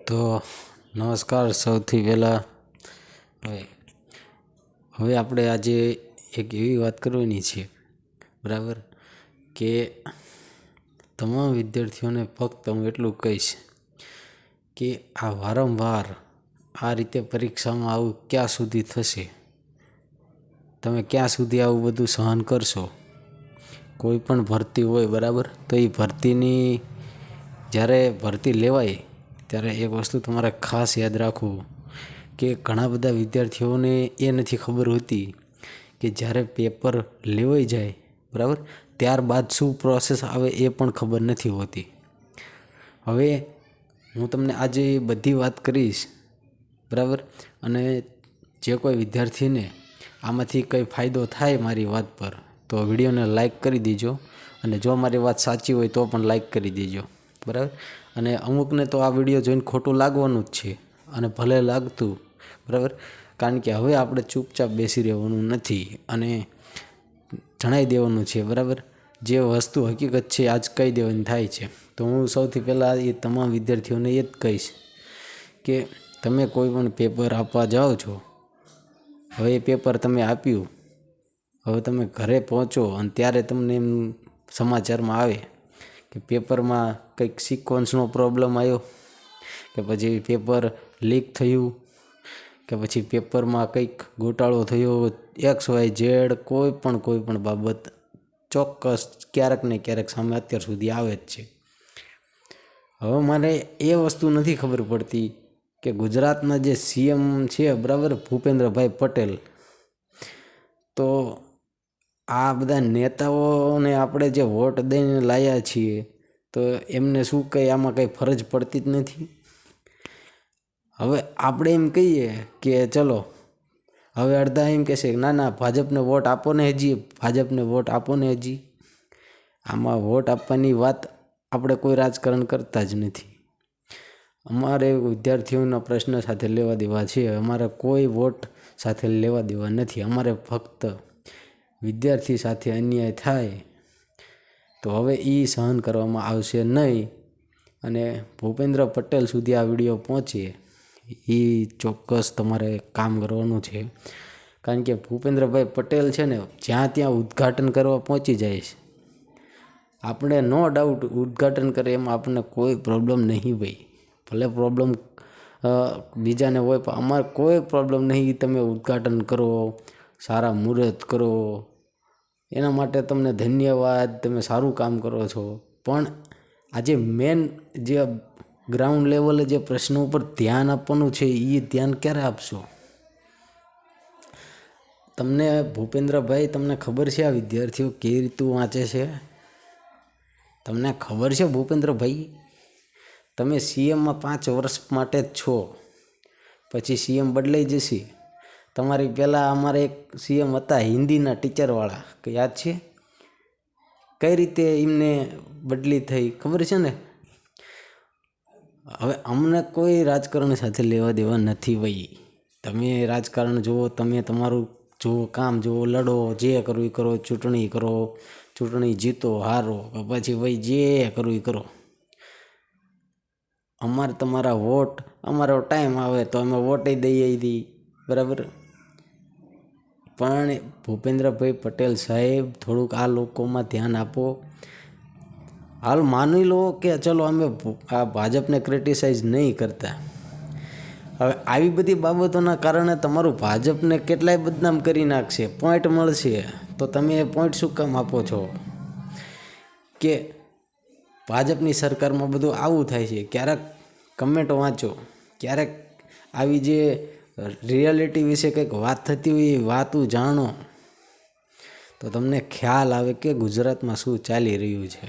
તો નમસ્કાર. સૌથી પહેલાં હવે આપણે આજે એક એવી વાત કરવાની છે, બરાબર, કે તમામ વિદ્યાર્થીઓને ફક્ત હું એટલું કહીશ કે આ વારંવાર આ રીતે પરીક્ષામાં આવું ક્યાં સુધી થશે? તમે ક્યાં સુધી આવું બધું સહન કરશો? કોઈ પણ ભરતી હોય, બરાબર, તો એ ભરતીની જ્યારે ભરતી લેવાય ત્યારે એક વસ્તુ તમારે ખાસ યાદ રાખવું કે ઘણા બધા વિદ્યાર્થીઓને એ નથી ખબર હોતી કે જ્યારે પેપર લેવાઈ જાય, બરાબર, ત્યારબાદ શું પ્રોસેસ આવે એ પણ ખબર નથી હોતી. હવે હું તમને આજે બધી વાત કરીશ, બરાબર, અને જે કોઈ વિદ્યાર્થીને આમાંથી કંઈ ફાયદો થાય મારી વાત પર તો વિડીયોને લાઈક કરી દેજો, અને જો મારી વાત સાચી હોય તો પણ લાઈક કરી દેજો, બરાબર. અને અમુકને તો આ વિડીયો જોઈને ખોટું લાગવાનું જ છે, અને ભલે લાગતું, બરાબર, કારણ કે હવે આપણે ચૂપચાપ બેસી રહેવાનું નથી અને જણાવી દેવાનું છે, બરાબર. જે વસ્તુ હકીકત છે આજ કહી દેવાની થાય છે. તો હું સૌથી પહેલાં એ તમામ વિદ્યાર્થીઓને એ જ કહીશ કે તમે કોઈ પણ પેપર આપવા જાઓ છો, હવે એ પેપર તમે આપ્યું, હવે તમે ઘરે પહોંચો અને ત્યારે તમને એમ સમાચારમાં આવે કે પેપરમાં કંઈક સિક્વન્સનો પ્રોબ્લેમ આવ્યો, કે પછી પેપર લીક થયું, કે પછી પેપરમાં કંઈક ગોટાળો થયો, XYZ કોઈ પણ બાબત ચોક્કસ ક્યારેક ને ક્યારેક સામે અત્યાર સુધી આવે જ છે. હવે મને એ વસ્તુ નથી ખબર પડતી કે ગુજરાતના જે CM છે, બરાબર, ભૂપેન્દ્રભાઈ પટેલ, તો આ બધા નેતાઓને આપણે જે વોટ દઈને લાવ્યા છીએ તો એમને શું કંઈ આમાં કંઈ ફરજ પડતી જ નથી? હવે આપણે એમ કહીએ કે ચલો, હવે અડધા એમ કહેશે ના ભાજપને વોટ આપો ને, ભાજપને વોટ આપો ને. આમાં વોટ આપવાની વાત આપણે કોઈ રાજકારણ કરતા જ નથી. અમારે વિદ્યાર્થીઓના પ્રશ્ન સાથે લેવા દેવા છે, અમારે કોઈ વોટ સાથે લેવા દેવા નથી. અમારે ફક્ત વિદ્યાર્થી સાથે અન્યાય થાય તો હવે એ સહન કરવામાં આવશે નહીં, અને ભૂપેન્દ્ર પટેલ સુધી આ વિડીયો પહોંચે એ ચોક્કસ તમારે કામ કરવાનું છે. કારણ કે ભૂપેન્દ્રભાઈ પટેલ છે ને, જ્યાં ત્યાં ઉદ્ઘાટન કરવા પહોંચી જાય છે. આપણે નો ડાઉટ ઉદ્ઘાટન કરે એમાં આપણને કોઈ પ્રોબ્લેમ નહીં ભાઈ, ભલે પ્રોબ્લેમ બીજાને હોય પણ અમારે કોઈ પ્રોબ્લેમ નહીં. તમે ઉદ્ઘાટન કરો, સારા મુહૂર્ત કરો, એના માટે તમને ધન્યવાદ, તમે સારું કામ કરો છો. પણ આજે મેન જે ગ્રાઉન્ડ લેવલે જે પ્રશ્નો ઉપર ધ્યાન આપવાનું છે એ ધ્યાન ક્યારે આપશો? તમને ભૂપેન્દ્રભાઈ, તમને ખબર છે આ વિદ્યાર્થીઓ કેવી રીતું વાંચે છે? તમને ખબર છે ભૂપેન્દ્રભાઈ? તમે CMમાં 5 વર્ષ માટે જ છો, પછી CM બદલાઈ જશે. તમારી પહેલાં અમારે એક CM હતા હિન્દીના ટીચરવાળા, યાદ છે? કઈ રીતે એમને બદલી થઈ ખબર છે ને? હવે અમને કોઈ રાજકારણ સાથે લેવા દેવા નથી ભાઈ. તમે રાજકારણ જુઓ, તમે તમારું જુઓ, કામ જુઓ, લડો, જે કરવું એ કરો, ચૂંટણી કરો, ચૂંટણી જીતો હારો, પછી ભાઈ જે કરવું એ કરો. અમારે તમારા વોટ, અમારો ટાઈમ આવે તો અમે વોટ દઈએ હતી, બરાબર. પણ ભૂપેન્દ્રભાઈ પટેલ સાહેબ, થોડુંક આ લોકોમાં ધ્યાન આપો. હાલ માની લો કે ચલો અમે આ ભાજપને ક્રિટિસાઇઝ નહીં કરતા, હવે આવી બધી બાબતોના કારણે તમારું ભાજપને કેટલાય બદનામ કરી નાખશે, પોઈન્ટ મળશે, તો તમે એ પોઈન્ટ શું કામ આપો છો? કે ભાજપની સરકારમાં બધું આવું થાય છે. ક્યારેક કમેન્ટ વાંચો, ક્યારેક આવી જે રિયાલિટી વિશે કંઈક વાત થતી હોય એ વાતું જાણો, તો તમને ખ્યાલ આવે કે ગુજરાતમાં શું ચાલી રહ્યું છે.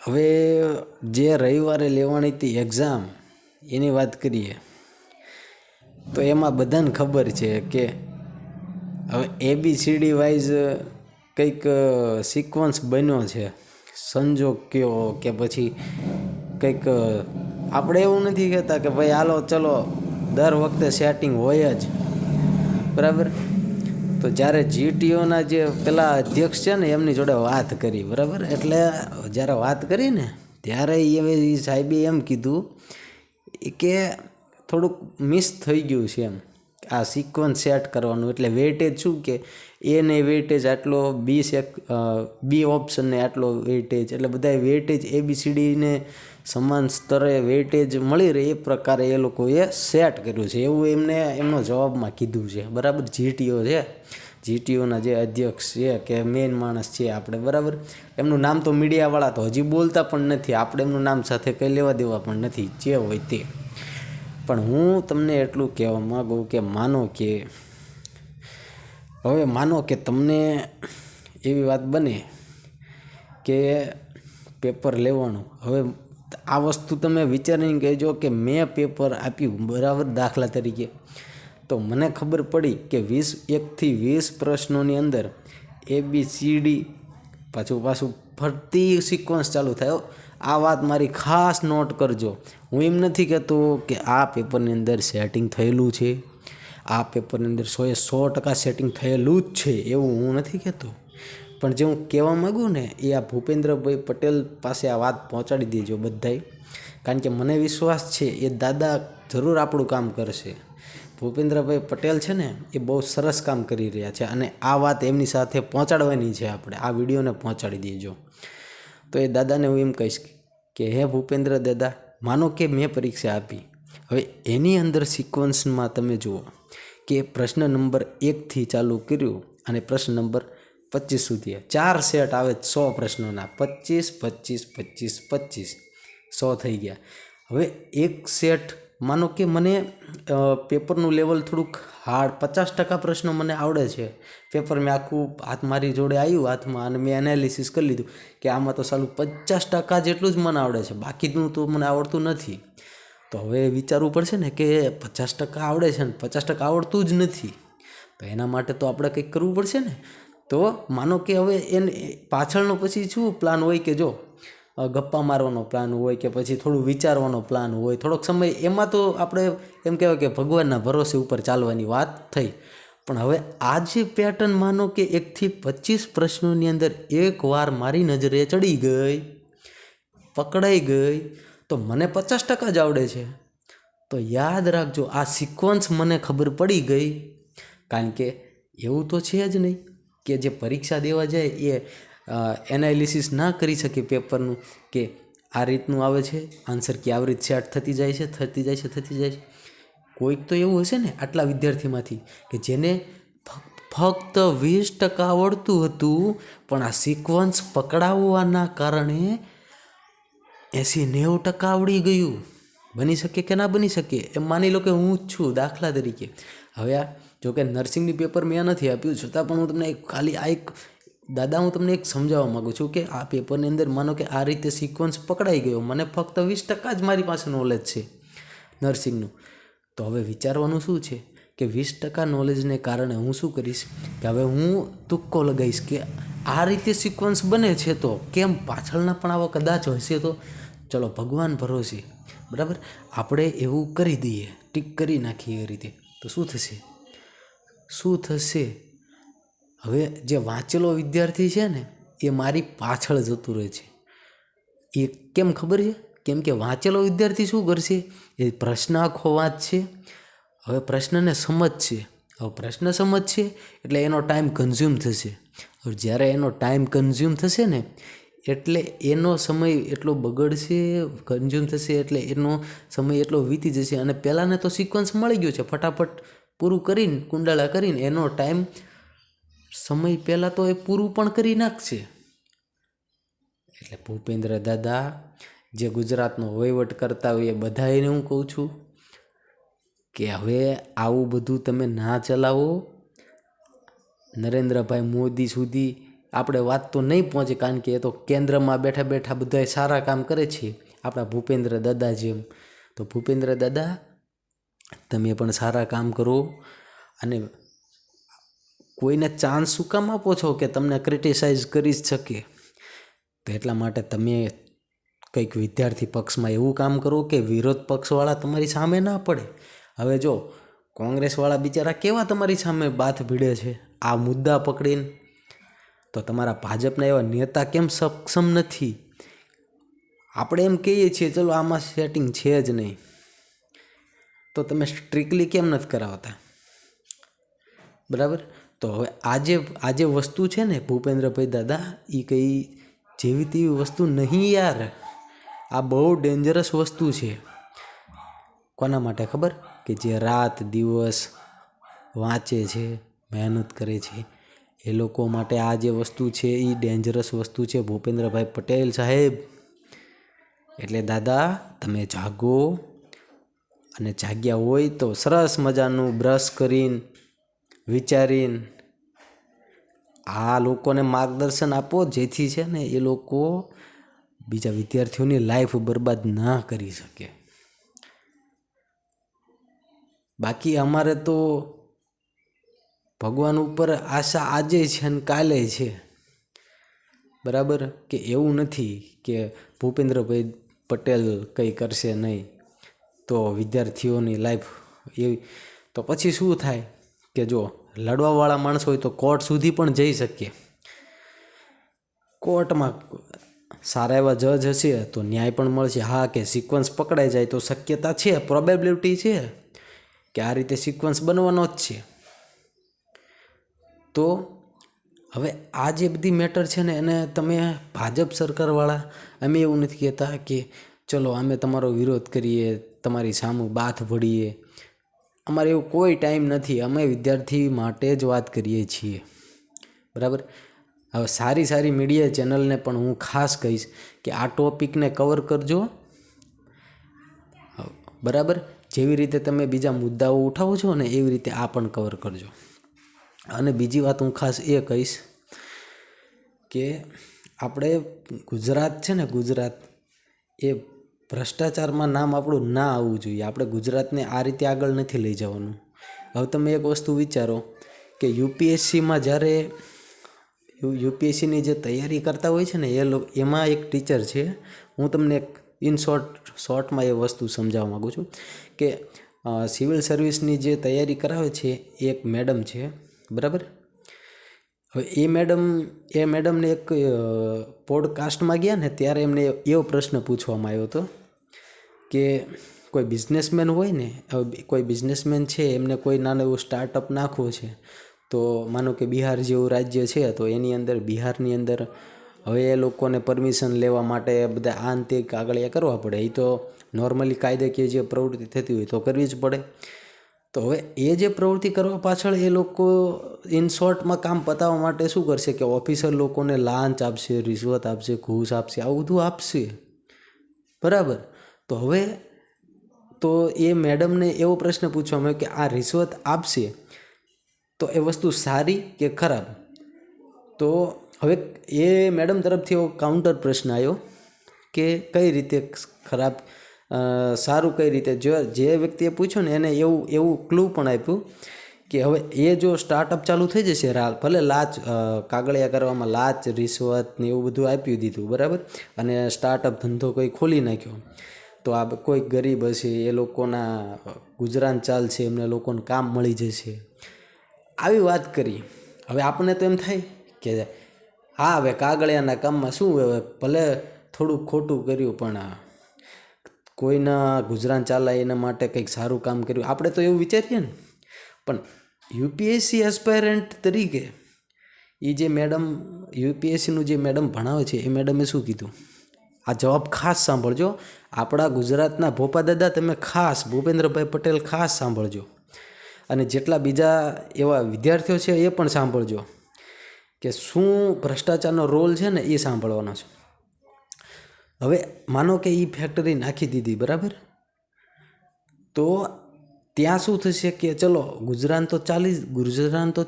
હવે જે રવિવારે લેવાની હતી એક્ઝામ, એની વાત કરીએ તો એમાં બધાને ખબર છે કે હવે ABCD વાઇઝ કંઈક સિક્વન્સ બન્યો છે, સંજોગ કયો કે પછી કંઈક. આપણે એવું નથી કહેતા કે ભાઈ હાલો ચલો દર વખતે સેટિંગ હોય જ, બરાબર, તો જ્યારે જીટીઓના જે પેલા અધ્યક્ષ છે ને એમની જોડે વાત કરી, બરાબર. એટલે જ્યારે વાત કરી ને ત્યારે એ સાહેબે એમ કીધું કે થોડુંક મિસ થઈ ગયું છે એમ આ સિક્વન્સ સેટ કરવાનું. એટલે વેઇટેજ શું કે એને વેઇટેજ આટલો, બી ઓપ્શનને આટલો વેઇટેજ, એટલે બધા વેઇટેજ ABCDને સમાન સ્તરે વેઇટેજ મળી રહે એ પ્રકારે એ લોકોએ સેટ કર્યું છે, એવું એમને એમનો જવાબમાં કીધું છે, બરાબર. જીટીઓ છે, જીટીઓના જે અધ્યક્ષ છે કે મેઇન માણસ છે આપણે, બરાબર. એમનું નામ તો મીડિયાવાળા તો હજી બોલતા પણ નથી, આપણે એમનું નામ સાથે કંઈ લેવા દેવા પણ નથી, જે હોય તે. પણ હું તમને એટલું કહેવા માગું કે માનો કે તમને એવી વાત બને કે પેપર લેવાનું. હવે આ વસ્તુ તમે વિચારીને કહેજો કે મેં પેપર આપ્યું, બરાબર. દાખલા તરીકે તો મને ખબર પડી કે 1થી 20 પ્રશ્નોની અંદર ABCD પાછું ફરતી સિક્વન્સ ચાલુ થાય. આ વાત મારી ખાસ નોટ કરજો. હું એમ નથી કહેતો કે આ પેપરની અંદર સેટિંગ થયેલું છે, આ પેપરની અંદર 100% સેટિંગ થયેલું જ છે, એવું હું નથી કહેતો. પણ જે હું કહેવા માગું ને એ આ ભૂપેન્દ્રભાઈ પટેલ પાસે આ વાત પહોંચાડી દેજો બધાય, કારણ કે મને વિશ્વાસ છે એ દાદા જરૂર આપણું કામ કરશે. ભૂપેન્દ્રભાઈ પટેલ છે ને એ બહુ સરસ કામ કરી રહ્યા છે અને આ વાત એમની સાથે પહોંચાડવાની છે. આપણે આ વિડીયોને પહોંચાડી દેજો. તો એ દાદાને હું એમ કહીશ કે હે ભૂપેન્દ્ર દાદા, માનો કે મેં પરીક્ષા આપી, હવે એની અંદર સિક્વન્સમાં તમે જુઓ કે પ્રશ્ન નંબર 1થી ચાલુ કર્યું અને પ્રશ્ન નંબર 25 સુધી 4 સેટ આવે 100 પ્રશ્નોના, 25, 25, 25, 25, 100 થઈ ગયા. હવે એક સેટ માનો કે મને પેપરનું લેવલ થોડુંક હાર્ડ, 50% પ્રશ્નો મને આવડે છે. પેપર મેં આખું મારી જોડે આવ્યું હાથમાં અને મેં એનાલિસિસ કરી લીધું કે આમાં તો સાલું 50% જેટલું જ મને આવડે છે, બાકીનું તો મને આવડતું નથી. તો હવે વિચારવું પડશે ને કે 50% આવડે છે ને 50% આવડતું જ નથી, તો એના માટે તો આપણે કંઈક કરવું પડશે ને. તો માનો કે હવે એને પાછળનો પછી શું પ્લાન હોય કે જો ગપ્પા મારવાનો પ્લાન હોય કે પછી થોડું વિચારવાનો પ્લાન હોય, થોડોક સમય એમાં તો આપણે એમ કહેવાય કે ભગવાનના ભરોસે ઉપર ચાલવાની વાત થઈ. પણ હવે આ જે પેટર્ન માનો કે 1થી 25 પ્રશ્નોની અંદર એકવાર મારી નજરે ચડી ગઈ, પકડાઈ ગઈ, તો મને 50% જ આવડે છે. તો યાદ રાખજો, આ સિક્વન્સ મને ખબર પડી ગઈ, કારણ કે એવું તો છે જ નહીં કે જે પરીક્ષા દેવા જાય એ એનાલિસિસ ના કરી શકે પેપરનું કે આ રીતનું આવે છે આન્સર, કે આવી રીતે સેટ થતી જાય છે. કોઈક તો એવું હશે ને આટલા વિદ્યાર્થીમાંથી કે જેને ફક્ત 20% આવડતું હતું, પણ આ સિક્વન્સ પકડાવવાના કારણે 80-90% આવડી ગયું. બની શકે કે ના બની શકે, એમ માની લો કે હું જ છું દાખલા તરીકે. હવે આ જોકે નર્સિંગની પેપર મેં નથી આપ્યું, છતાં પણ હું તમને ખાલી હું તમને એક સમજાવવા માગું છું કે આ પેપરની અંદર માનો કે આ રીતે સિક્વન્સ પકડાઈ ગયો, મને ફક્ત 20% જ મારી પાસે નોલેજ છે નર્સિંગનું. તો હવે વિચારવાનું શું છે કે 20% નોલેજને કારણે હું શું કરીશ કે હવે હું તુક્કો લગાવીશ કે આ રીતે સિક્વન્સ બને છે, તો કેમ પાછળના પણ આવા કદાચ હશે, તો ચલો ભગવાન ભરોસે, બરાબર, આપણે એવું કરી દઈએ, ટીક કરી નાખીએ એ રીતે, તો શું થશે? હવે જે વાંચેલો વિદ્યાર્થી છે ને એ મારી પાછળ જતું રહે છે. એ કેમ ખબર છે? કેમ કે વાંચેલો વિદ્યાર્થી શું કરશે, એ પ્રશ્ન આખો વાંચશે, હવે પ્રશ્નને સમજશે, એટલે એનો ટાઈમ કન્ઝ્યુમ થશે. હવે જ્યારે એનો ટાઈમ કન્ઝ્યુમ થશે ને એટલે એનો સમય એટલો બગડશે, કન્ઝ્યુમ થશે એટલે એનો સમય એટલો વીતી જશે. અને પહેલાંને તો સિક્વન્સ મળી ગયું છે, ફટાફટ પૂરું કરીને કુંડાળા કરીને એનો ટાઈમ સમય પહેલાં તો એ પૂરું પણ કરી નાખશે. એટલે ભૂપેન્દ્ર દાદા જે ગુજરાતનો વહીવટ કરતા હોય એ બધાને હું કહું છું કે હવે આવું બધું તમે ના ચલાવો. નરેન્દ્રભાઈ મોદી સુધી આપણે વાત તો નહીં પહોંચે, કારણ કે એ તો કેન્દ્રમાં બેઠા બેઠા બધા સારા કામ કરે છે આપણા ભૂપેન્દ્ર દાદા જેમ. તો ભૂપેન્દ્ર દાદા તમે પણ સારા કામ કરો, અને કોઈને ચાન્સ શું કામ આપો છો કે તમને ક્રિટિસાઇઝ કરી જ શકે? તો એટલા માટે તમે કંઈક વિદ્યાર્થી પક્ષમાં એવું કામ કરો કે વિરોધ પક્ષવાળા તમારી સામે ના પડે. હવે જો કોંગ્રેસવાળા બિચારા કેવા તમારી સામે બાથ ભીડે છે આ મુદ્દા પકડીને, તો તમારા ભાજપના એવા નેતા કેમ સક્ષમ નથી? આપણે એમ કહીએ છીએ ચલો આમાં સેટિંગ છે જ નહીં, તો તમે સ્ટ્રિક્ટલી કેમ નથી કરાવતા? બરાબર. તો હવે આજે વસ્તુ છે ને ભૂપેન્દ્રભાઈ દાદા, એ કંઈ જેવી તેવી વસ્તુ નહીં યાર. આ બહુ ડેન્જરસ વસ્તુ છે. કોના માટે ખબર? કે જે રાત દિવસ વાંચે છે, મહેનત કરે છે, એ લોકો માટે આ જે વસ્તુ છે એ ડેન્જરસ વસ્તુ છે ભૂપેન્દ્રભાઈ પટેલ સાહેબ. એટલે દાદા તમે જાગો, અને જાગ્યા હોય તો સરસ મજાનું બ્રશ કરીને વિચારીને આ લોકોને માર્ગદર્શન આપો, જેથી છે ને એ લોકો બીજા વિદ્યાર્થીઓની લાઈફ બરબાદ ના કરી શકે. બાકી અમારે તો ભગવાન ઉપર આશા આજે છે અને કાલે છે. બરાબર. કે એવું નથી કે ભૂપેન્દ્રભાઈ પટેલ કંઈ કરશે નહીં તો વિદ્યાર્થીઓની લાઈફ એવી, તો પછી શું થાય કે જો લડવાવાળા માણસ હોય તો કોર્ટ સુધી પણ જઈ શકીએ. કોર્ટમાં સારા એવા જજ હશે તો ન્યાય પણ મળશે. હા, કે સિક્વન્સ પકડાઈ જાય તો શક્યતા છે, પ્રોબેબિલિટી છે કે આ રીતે સિક્વન્સ બનવાનો જ છે. તો હવે આ જે બધી મેટર છે ને એને તમે ભાજપ સરકારવાળા, અમે એવું નથી કહેતા કે ચલો અમે તમારો વિરોધ કરીએ, તમારી સામું બાથ ભળીએ. અમારે એવું કોઈ ટાઈમ નથી. અમે વિદ્યાર્થી માટે જ વાત કરીએ છીએ. બરાબર. હવે સારી મીડિયા ચેનલને પણ હું ખાસ કહીશ કે આ ટોપિકને કવર કરજો. બરાબર. જેવી રીતે તમે બીજા મુદ્દાઓ ઉઠાવો છો ને એવી રીતે આ પણ કવર કરજો. અને બીજી વાત હું ખાસ એ કહીશ કે આપણે ગુજરાત છે ને, ગુજરાત એ ભ્રષ્ટાચારમાં નામ આપણું ના આવવું જોઈએ. આપણે ગુજરાતને આ રીતે આગળ નથી લઈ જવાનું. હવે તમે એક વસ્તુ વિચારો કે યુપીએસસીમાં જ્યારે યુપીએસસીની જે તૈયારી કરતા હોય છે ને એમાં એક ટીચર છે. હું તમને એક શોર્ટમાં એ વસ્તુ સમજાવવા માગું છું કે સિવિલ સર્વિસની જે તૈયારી કરાવે છે એ એક મેડમ છે. બરાબર. હવે એ મેડમને એક પોડકાસ્ટમાં ગયા ને ત્યારે એમને એવો પ્રશ્ન પૂછવામાં આવ્યો હતો કે કોઈ બિઝનેસમેન હોય ને, કોઈ બિઝનેસમેન છે, એમને કોઈ નાનું એવું સ્ટાર્ટઅપ નાખવું છે, તો માનો કે બિહાર જેવું રાજ્ય છે, તો એની અંદર બિહારની અંદર હવે એ લોકોને પરમિશન લેવા માટે બધા આંતે કાગળિયા કરવા પડે. એ તો નોર્મલી કાયદાકીય જે પ્રવૃત્તિ થતી હોય તો કરવી જ પડે. તો હવે એ જે પ્રવૃત્તિ કરવા પાછળ એ લોકો ઇન શોર્ટમાં કામ પતાવવા માટે શું કરશે કે ઓફિસર લોકોને લાંચ આપશે, રિશ્વત આપશે, ઘૂસ આપશે, આવું બધું આપશે. બરાબર. તો હવે તો એ મેડમને એવો પ્રશ્ન પૂછવામાં આવ્યો કે આ રિશ્વત આપશે તો એ વસ્તુ સારી કે ખરાબ? તો હવે એ મેડમ તરફથી એવો કાઉન્ટર પ્રશ્ન આવ્યો કે કઈ રીતે ખરાબ, સારું કઈ રીતે? જે વ્યક્તિએ પૂછ્યું ને એને એવું ક્લુ પણ આપ્યું કે હવે એ જો સ્ટાર્ટઅપ ચાલુ થઈ જશે, ભલે કાગળિયા કરવામાં લાચ, રિશ્વત ને એવું બધું આપી દીધું. બરાબર. અને સ્ટાર્ટઅપ ધંધો કોઈ ખોલી નાખ્યો તો આ કોઈ ગરીબ હશે, એ લોકોના ગુજરાન ચાલશે, એમને લોકોને કામ મળી જશે, આવી વાત કરી. હવે આપણને તો એમ થાય કે હા, હવે કાગળિયાના કામમાં શું, હવે ભલે થોડુંક ખોટું કર્યું પણ કોઈના ગુજરાન ચાલાય એના માટે કંઈક સારું કામ કર્યું, આપણે તો એવું વિચારીએ ને. પણ યુપીએસસી એસ્પાયરન્ટ તરીકે એ જે મેડમ, યુપીએસસીનું જે મેડમ ભણાવે છે એ મેડમે શું કીધું? આ જવાબ ખાસ સાંભળજો. આપણા ગુજરાતના ભોપા દાદા, તમે ખાસ ભૂપેન્દ્રભાઈ પટેલ ખાસ સાંભળજો, અને જેટલા બીજા એવા વિદ્યાર્થીઓ છે એ પણ સાંભળજો કે શું ભ્રષ્ટાચારનો રોલ છે ને એ સાંભળવાનો છે. હવે માનો કે એ ફેક્ટરી નાખી દીધી. બરાબર. તો ત્યાં શું થશે કે ચલો ગુજરાન તો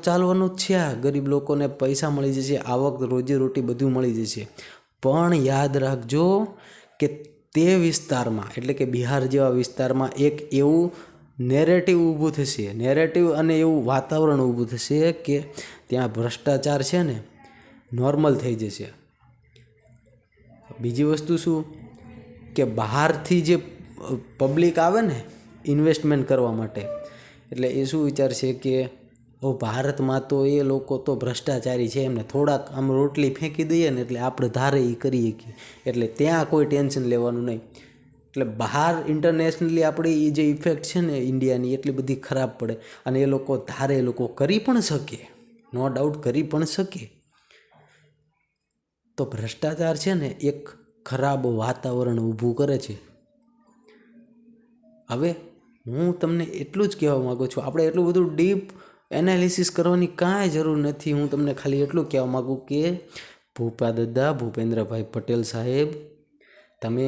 ચાલવાનું જ છે. આ ગરીબ લોકોને પૈસા મળી જશે, આવક, રોજીરોટી બધું મળી જશે. પણ યાદ રાખજો કે તે વિસ્તારમાં, એટલે કે બિહાર જેવા વિસ્તારમાં એક એવું નેરેટિવ ઊભું થશે, અને એવું વાતાવરણ ઊભું થશે કે ત્યાં ભ્રષ્ટાચાર છે ને નોર્મલ થઈ જશે. બીજી વસ્તુ શું કે બહારથી જે પબ્લિક આવે ને ઇન્વેસ્ટમેન્ટ કરવા માટે, એટલે એ શું વિચારશે કે ભારતમાં તો એ લોકો તો ભ્રષ્ટાચારી છે, એમને થોડાક આમ રોટલી ફેંકી દઈએ ને એટલે આપણે ધારે એ કરી શકીએ, એટલે ત્યાં કોઈ ટેન્શન લેવાનું નહીં. એટલે બહાર ઇન્ટરનેશનલી આપણી એ જે ઇફેક્ટ છે ને ઇન્ડિયાની એટલી બધી ખરાબ પડે, અને એ લોકો ધારે એ લોકો કરી પણ શકે, નો ડાઉટ કરી પણ શકે. તો ભ્રષ્ટાચાર છે ને એક ખરાબ વાતાવરણ ઊભું કરે છે. હવે હું તમને એટલું જ કહેવા માગું છું, આપણે એટલું બધું ડીપ એનાલિસિસ કરવાની કાંઈ જરૂર નથી. હું તમને ખાલી એટલું કહેવા માગું કે ભૂપાદાદા ભૂપેન્દ્રભાઈ પટેલ સાહેબ, તમે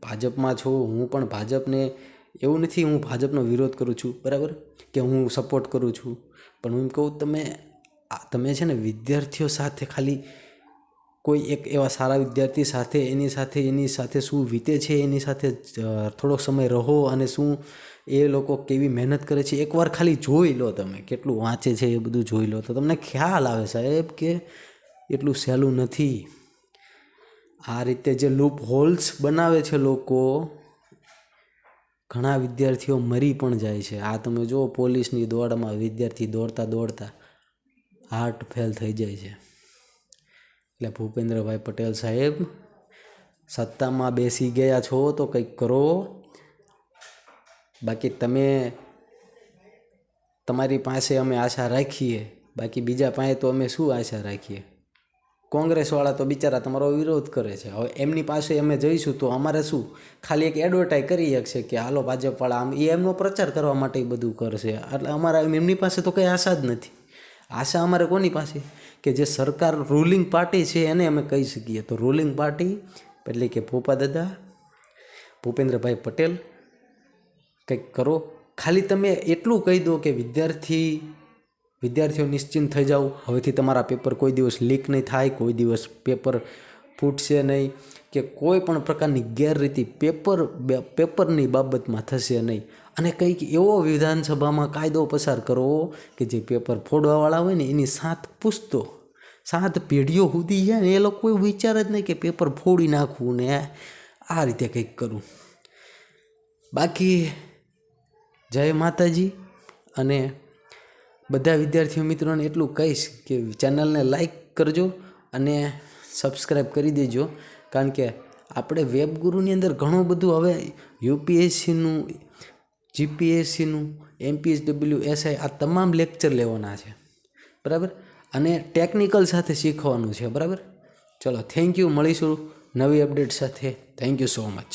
ભાજપમાં છો, હું પણ ભાજપને, એવું નથી હું ભાજપનો વિરોધ કરું છું, બરાબર, કે હું સપોર્ટ કરું છું, પણ હું એમ કહું તમે છે ને વિદ્યાર્થીઓ સાથે ખાલી કોઈ એક એવા સારા વિદ્યાર્થી સાથે એની સાથે શું વીતે છે એની સાથે થોડોક સમય રહો, અને શું એ લોકો કેવી મહેનત કરે છે એકવાર ખાલી જોઈ લો. તમે કેટલું વાંચે છે એ બધું જોઈ લો તો તમને ખ્યાલ આવે સાહેબ કે એટલું સહેલું નથી. આ રીતે જે લૂપ હોલ્સ બનાવે છે લોકો, ઘણા વિદ્યાર્થીઓ મરી પણ જાય છે. આ તમે જુઓ પોલીસની દોડમાં વિદ્યાર્થી દોડતા દોડતા હાર્ટ ફેલ થઈ જાય છે. એટલે ભૂપેન્દ્રભાઈ પટેલ સાહેબ, સત્તામાં બેસી ગયા છો તો કંઈક કરો, બાકી તમારી પાસે અમે આશા રાખીએ, બાકી બીજા પાસે તો અમે શું આશા રાખીએ. કોંગ્રેસવાળા તો બિચારા તમારો વિરોધ કરે છે. હવે એમની પાસે અમે જઈશું તો અમારે શું, ખાલી એક એડવર્ટાઈઝ કરી શકશે કે હાલો ભાજપવાળા, આમ એ એમનો પ્રચાર કરવા માટે બધું કરશે. એટલે અમારા એમની પાસે તો કંઈ આશા જ નથી. આશા અમારે કોની પાસે, કે જે સરકાર રૂલિંગ પાર્ટી છે એને અમે કહી શકીએ. તો રૂલિંગ પાર્ટી એટલે કે ભૂપાદાદા ભૂપેન્દ્રભાઈ પટેલ, કંઈક કરો. ખાલી તમે એટલું કહી દો કે વિદ્યાર્થીઓ નિશ્ચિંત થઈ જાઓ, હવેથી તમારા પેપર કોઈ દિવસ લીક નહીં થાય, કોઈ દિવસ પેપર ફૂટશે નહીં, કે કોઈ પણ પ્રકારની ગેરરીતિ પેપરની બાબતમાં થશે નહીં. અને કંઈક એવો વિધાનસભામાં કાયદો પસાર કરવો કે જે પેપર ફોડવાવાળા હોય ને એની 7 પેઢીઓ સુધી જાય ને એ લોકો કોઈ વિચાર જ નહીં કે પેપર ફોડી નાખવું ને આ રીતે કંઈક કરવું. બાકી જય માતાજી. અને બધા વિદ્યાર્થીઓ મિત્રોને એટલું કહીશ કે ચેનલને લાઈક કરજો અને સબસ્ક્રાઈબ કરી દેજો, કારણ કે આપણે વેબગુરુની અંદર ઘણું બધું હવે યુપીએસસીનું, જીપીએસસીનું, MPSW, SI આ તમામ લેક્ચર લેવાના છે, બરાબર, અને ટેકનિકલ સાથે શીખવાનું છે, બરાબર. ચલો, થેન્ક યુ. મળીશું નવી અપડેટ સાથે. Thank you so much.